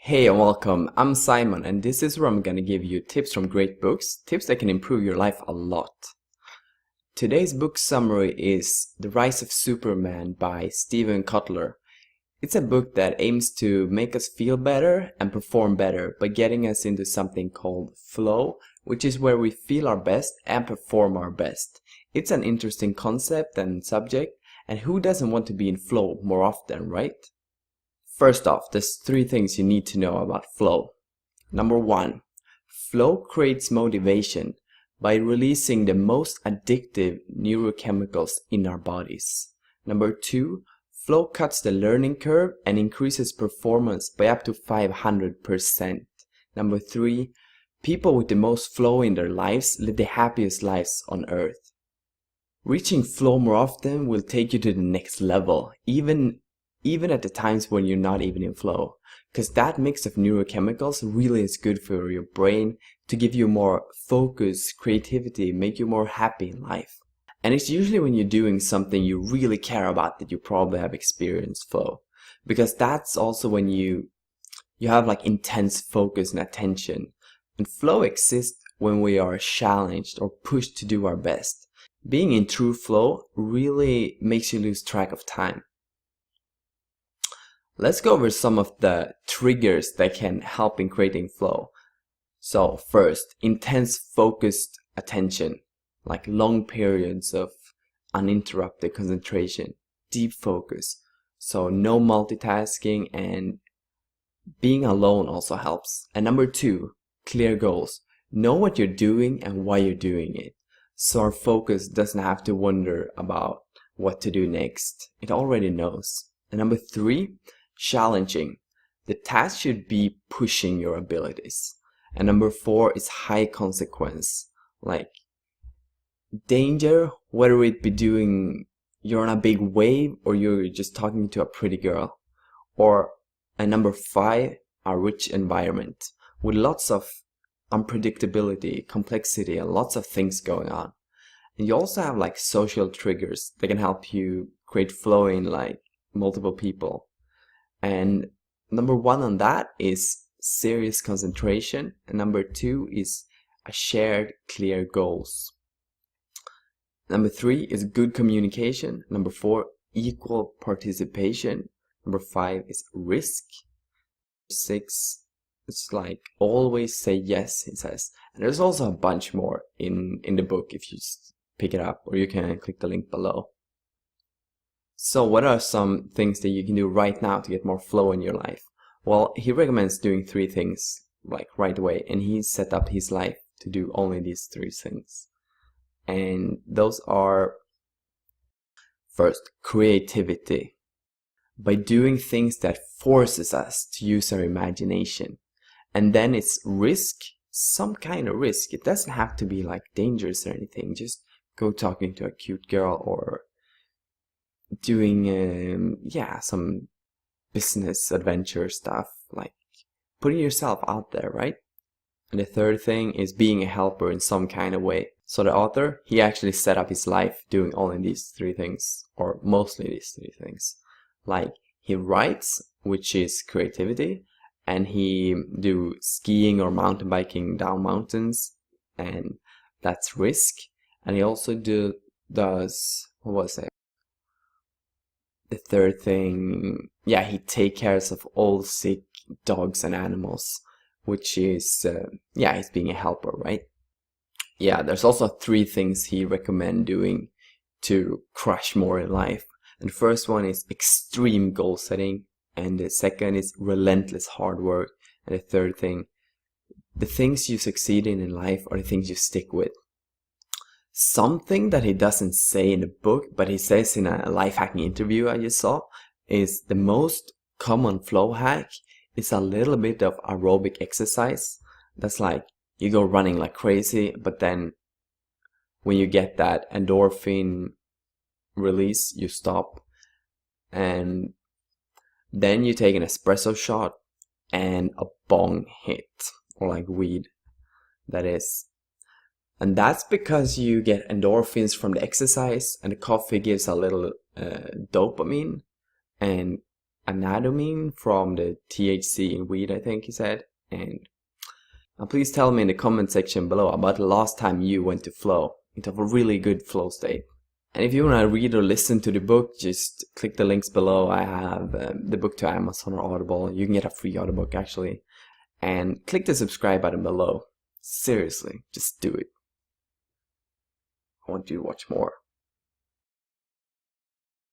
Hey and welcome, I'm Simon and this is where I'm gonna give you tips from great books, tips that can improve your life a lot. Today's book summary is The Rise of Superman by Kotler. It's a book that aims to make us feel better and perform better by getting us into something called flow, which is where we feel our best and perform our best. It's an interesting concept and subject, and who doesn't want to be in flow more often, right? First off, there's three things you need to know about flow. Number one, flow creates motivation by releasing the most addictive neurochemicals in our bodies. Number two, flow cuts the learning curve and increases performance by up to 500%. Number three, people with the most flow in their lives live the happiest lives on earth. Reaching flow more often will take you to the next level, even at the times when you're not even in flow, because that mix of neurochemicals really is good for your brain to give you more focus, creativity, make you more happy in life. And it's usually when you're doing something you really care about that you probably have experienced flow, because that's also when you have like intense focus and attention. And flow exists when we are challenged or pushed to do our best. Being in true flow really makes you lose track of time. Let's go over some of the triggers that can help in creating flow. So first, intense focused attention, like long periods of uninterrupted concentration, deep focus. So no multitasking, and being alone also helps. And number two, clear goals. Know what you're doing and why you're doing it. So our focus doesn't have to wonder about what to do next. It already knows. And number three, challenging. The task should be pushing your abilities. And number four is high consequence, like danger, whether it be doing you're on a big wave or you're just talking to a pretty girl. And number five, a rich environment with lots of unpredictability, complexity, and lots of things going on. And you also have like social triggers that can help you create flow in like multiple people. And number one on that is serious concentration, and number two is a shared clear goals. Number three is good communication. Number four, equal participation. Number five is risk. Six, it's like always say yes, it says. And there's also a bunch more in the book if you just pick it up, or you can click the link below. So what are some things that you can do right now to get more flow in your life? Well, he recommends doing three things like right away, and he set up his life to do only these three things. And those are, first, creativity. By doing things that forces us to use our imagination. And then it's risk, some kind of risk. It doesn't have to be like dangerous or anything. Just go talking to a cute girl or doing some business adventure stuff, like putting yourself out there, right? And the third thing is being a helper in some kind of way. So the author, he actually set up his life doing only these three things, or mostly these three things. Like he writes, which is creativity, and he do skiing or mountain biking down mountains, and that's risk. And he also does, what was it? The third thing, he takes care of old sick dogs and animals, which is, he's being a helper, right? Yeah, there's also three things he recommends doing to crush more in life. And the first one is extreme goal setting, and the second is relentless hard work, and the third thing, the things you succeed in life are the things you stick with. Something that he doesn't say in the book, but he says in a life hacking interview I just saw, is the most common flow hack is a little bit of aerobic exercise. That's like you go running like crazy, but then when you get that endorphin release, you stop, and then you take an espresso shot and a bong hit, or like weed, that is. And that's because you get endorphins from the exercise, and the coffee gives a little dopamine, and anandamine from the THC in weed, I think he said. And please tell me in the comment section below about the last time you went to flow, into a really good flow state. And if you want to read or listen to the book, just click the links below. I have the book to Amazon or Audible. You can get a free audiobook actually. And click the subscribe button below. Seriously, just do it. I want you to watch more.